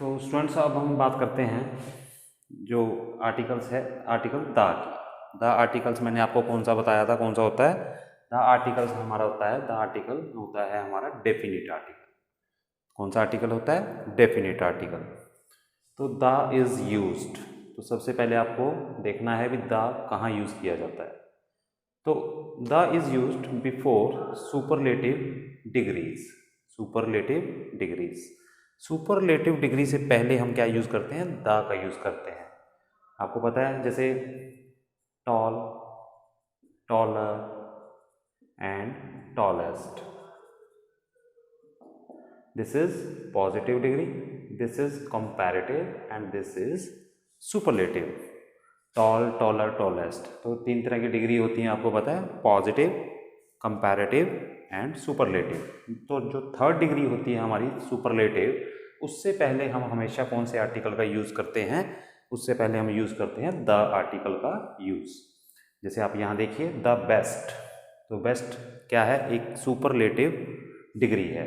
तो स्टूडेंट्स अब हम बात करते हैं जो आर्टिकल्स है, article the key. The articles मैंने आपको कौन सा बताया था, कौन सा होता है द आर्टिकल्स हमारा होता है, द आर्टिकल होता है हमारा डेफिनिट आर्टिकल। कौन सा आर्टिकल होता है? Definite article. तो द इज यूज्ड, तो सबसे पहले आपको देखना है भी द कहाँ यूज किया जाता है। तो the is used before superlative degrees. Superlative degrees, superlative degree से पहले हम क्या यूज करते हैं? द का यूज करते हैं। आपको पता है जैसे tall, taller and tallest, this is positive degree, this is comparative and this is superlative. Tall, taller, tallest, तो तीन तरह की डिग्री होती हैं, आपको पता है, पॉजिटिव, कंपैरेटिव एंड सुपरलेटिव। तो जो थर्ड डिग्री होती है हमारी सुपरलेटिव, उससे पहले हम हमेशा कौन से आर्टिकल का यूज करते हैं? उससे पहले हम यूज करते हैं द आर्टिकल का यूज। जैसे आप यहाँ देखिए द बेस्ट, तो बेस्ट क्या है? एक सुपरलेटिव डिग्री है।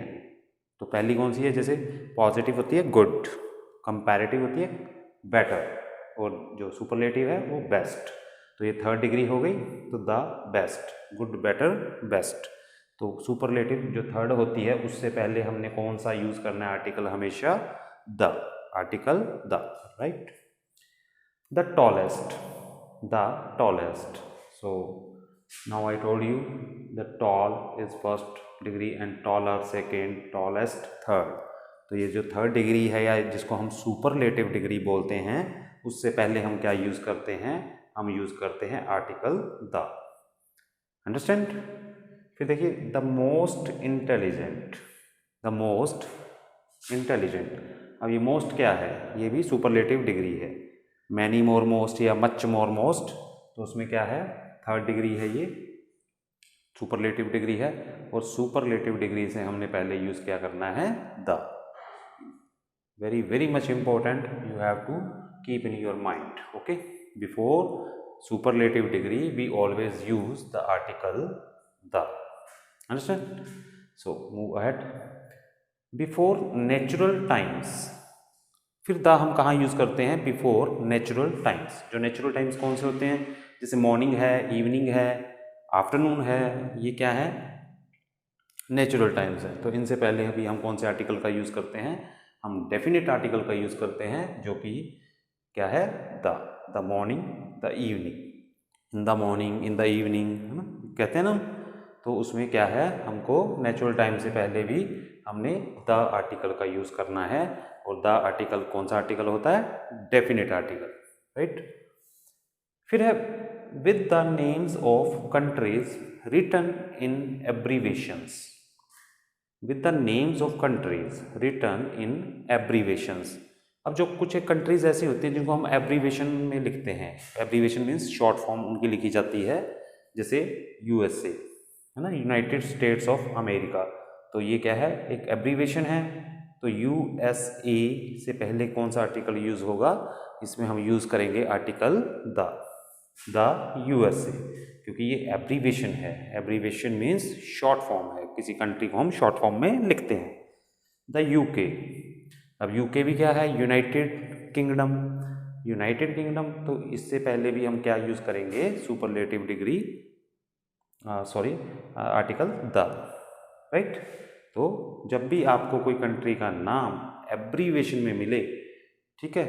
तो पहली कौन सी है? जैसे पॉजिटिव होती है गुड, कंपैरेटिव होती है बेटर, और जो सुपरलेटिव है वो बेस्ट। तो ये थर्ड डिग्री हो गई। तो the best, good, better, best. तो सुपरलेटिव जो थर्ड होती है उससे पहले हमने कौन सा यूज करना है आर्टिकल? हमेशा the, article the, right. The tallest, the tallest. So now I told you the tall is first degree and taller second, tallest third. तो ये जो थर्ड डिग्री है या जिसको हम सुपरलेटिव डिग्री बोलते हैं, उससे पहले हम क्या यूज करते हैं? हम यूज करते हैं आर्टिकल द। अंडरस्टैंड? फिर देखिए the most intelligent, the most intelligent. अब ये मोस्ट क्या है? ये भी सुपरलेटिव डिग्री है। मैनी मोर मोस्ट या मच मोर मोस्ट, तो उसमें क्या है? थर्ड डिग्री है, ये सुपरलेटिव डिग्री है। और सुपरलेटिव डिग्री से हमने पहले यूज क्या करना है? The. Very very much important, you have to keep in your mind. Okay, before superlative degree we always use the article the. Understand? So move ahead. Before natural times, फिर the हम कहाँ use करते हैं? Before natural times. जो natural times कौन से होते हैं? जैसे मॉर्निंग है, इवनिंग है, आफ्टरनून है, ये क्या है? नेचुरल टाइम्स है। तो इनसे पहले अभी हम कौन से आर्टिकल का यूज करते हैं? हम डेफिनेट आर्टिकल का यूज करते हैं, जो कि क्या है? The morning, the evening, in the morning, in the evening, है ना, कहते हैं ना। तो उसमें क्या है? हमको नेचुरल टाइम से पहले भी हमने द आर्टिकल का यूज करना है। और द आर्टिकल कौन सा आर्टिकल होता है? Definite article, right. फिर है with the names of countries written in abbreviations, with the names of countries written in abbreviations. अब जो कुछ एक कंट्रीज ऐसी होती हैं जिनको हम एब्रीवेशन में लिखते हैं, एब्रीवेशन मीन्स शॉर्ट फॉर्म उनकी लिखी जाती है, जैसे यूएसए, है ना, यूनाइटेड स्टेट्स ऑफ अमेरिका। तो ये क्या है? एक एब्रीवेशन है। तो यूएसए से पहले कौन सा आर्टिकल यूज होगा? इसमें हम यूज करेंगे आर्टिकल द यूएसए, क्योंकि ये एब्रीवेशन है। एब्रीवेशन मीन्स शॉर्ट फॉर्म है, किसी कंट्री को हम शॉर्ट फॉर्म में लिखते हैं। द यूके, अब यूके भी क्या है? United kingdom, United kingdom. तो इससे पहले भी हम क्या यूज करेंगे? Superlative degree, sorry, article the, right. तो जब भी आपको कोई कंट्री का नाम एब्रीवेशन में मिले, ठीक है,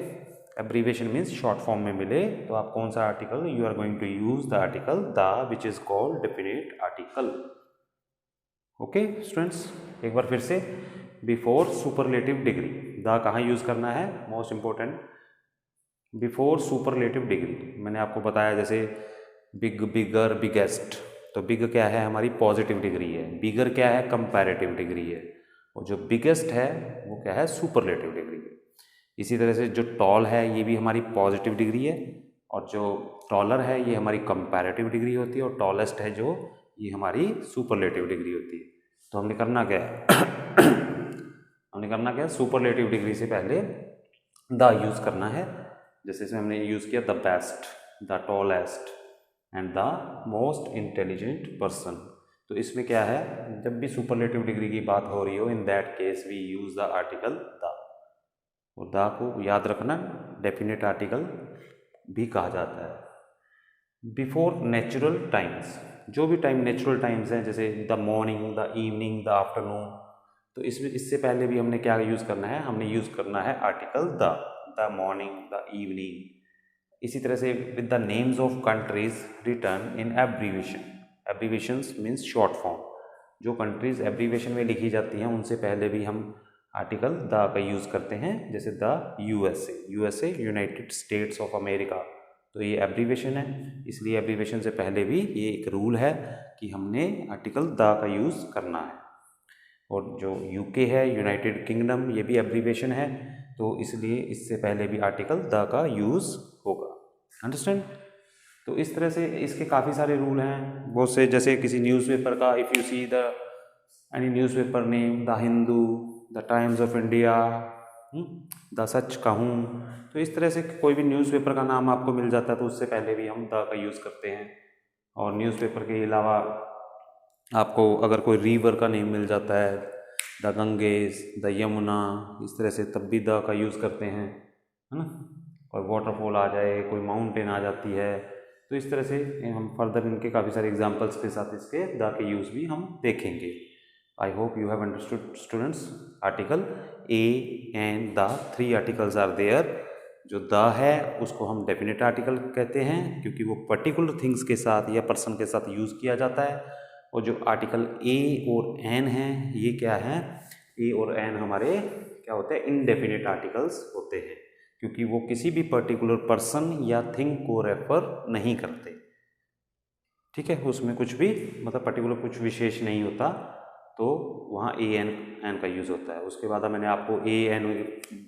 एब्रीवेशन मीन्स शॉर्ट फॉर्म में मिले, तो आप कौन सा article? You are going to use the article the, which is called definite article. Okay students, एक बार फिर से, बिफोर सुपरलेटिव डिग्री, द कहाँ यूज करना है? Most important, before superlative degree. मैंने आपको बताया जैसे बिग, बिगर, बिगेस्ट। तो बिग क्या है? हमारी पॉजिटिव डिग्री है। बिगर क्या है? कंपैरेटिव डिग्री है। और जो बिगेस्ट है वो क्या है? सुपरलेटिव डिग्री है। इसी तरह से जो टॉल है ये भी हमारी पॉजिटिव डिग्री है, और जो टॉलर है ये हमारी कंपैरेटिव डिग्री होती है, और टॉलेस्ट है जो, ये हमारी सुपरलेटिव डिग्री होती है। तो हमने करना क्या है? हमने करना क्या है? सुपरलेटिव डिग्री से पहले द यूज करना है। जैसे इसमें हमने यूज किया the best, the tallest and the most intelligent person. तो इसमें क्या है? जब भी सुपरलेटिव डिग्री की बात हो रही हो, in that case we use the article the. और द को याद रखना डेफिनेट आर्टिकल भी कहा जाता है। बिफोर नेचुरल टाइम्स, जो भी टाइम नेचुरल टाइम्स हैं जैसे the morning, the evening, the afternoon, तो इसमें इससे पहले भी हमने क्या यूज़ करना है, हमने यूज़ करना है article the morning, the evening. इसी तरह से with the names of countries return in abbreviation, abbreviations means short form, जो कंट्रीज एब्रीविएशन में लिखी जाती हैं उनसे पहले भी हम आर्टिकल द का यूज़ करते हैं, जैसे the USA United states of America, तो ये एब्रीविएशन है, इसलिए एब्रीविएशन से पहले भी ये एक रूल है कि हमने आर्टिकल द का यूज़ करना है। और जो यूके है, यूनाइटेड किंगडम, ये भी एब्रीविएशन है, तो इसलिए इससे पहले भी आर्टिकल द का यूज़ होगा। अंडरस्टैंड? तो इस तरह से इसके काफ़ी सारे रूल हैं बहुत से, जैसे किसी न्यूज़पेपर का, if you see the any newspaper name, the Hindu, the times of India, the such कहूँ, तो इस तरह से कोई भी न्यूज़पेपर का नाम आपको मिल जाता है तो उससे पहले भी हम द का यूज़ करते हैं। और न्यूज़पेपर के अलावा आपको अगर कोई रिवर का नेम मिल जाता है, द गंगेज, द यमुना, इस तरह से तब भी द का यूज़ करते हैं, है ना। और वाटरफॉल आ जाए, कोई माउंटेन आ जाती है, तो इस तरह से हम फर्दर इनके काफ़ी सारे एग्जांपल्स के साथ इसके द के यूज़ भी हम देखेंगे। I hope you have understood students. Article A and the, 3 articles are there. जो द है उसको हम डेफिनेट आर्टिकल कहते हैं क्योंकि वो पर्टिकुलर थिंग्स के साथ या पर्सन के साथ यूज़ किया जाता है। और जो आर्टिकल ए और एन है, ये क्या है, ए और एन हमारे क्या होते हैं, इनडेफिनेट आर्टिकल्स होते हैं, क्योंकि वो किसी भी पर्टिकुलर पर्सन या थिंग को रेफर नहीं करते। ठीक है, उसमें कुछ भी मतलब पर्टिकुलर कुछ विशेष नहीं होता, तो वहाँ ए एन का यूज़ होता है। उसके बाद मैंने आपको ए एन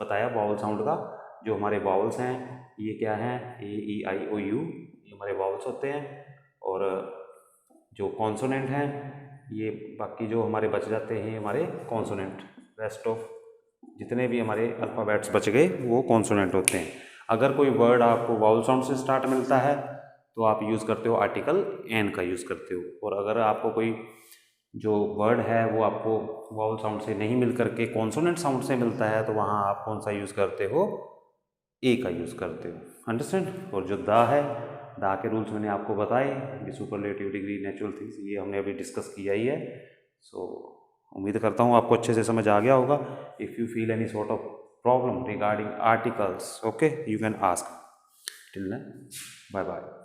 बताया वावल साउंड का, जो हमारे वावल्स हैं ये क्या हैं, ए ई आई ओ यू, ये हमारे वावल्स होते हैं। और जो कॉन्सोनेंट हैं ये बाकी जो हमारे बच जाते हैं हमारे कॉन्सोनेंट, रेस्ट ऑफ जितने भी हमारे अल्फ़ाबेट्स बच गए वो कॉन्सोनेंट होते हैं। अगर कोई वर्ड आपको वावल साउंड से स्टार्ट मिलता है तो आप यूज़ करते हो आर्टिकल एन का यूज़ करते हो, और अगर आपको कोई जो वर्ड है वो आपको वावल साउंड से नहीं मिल करके कॉन्सोनेंट साउंड से मिलता है तो वहाँ आप कौन सा यूज़ करते हो, ए का यूज़ करते हो। अंडरस्टैंड? और जो दा है, दा के रूल्स मैंने आपको बताए, ये सुपरलेटिव डिग्री, नेचुरल थिंग्स, ये हमने अभी डिस्कस किया ही है। सो उम्मीद करता हूँ आपको अच्छे से समझ आ गया होगा। If you feel any sort of problem regarding articles, okay, you can ask. Till then, bye bye.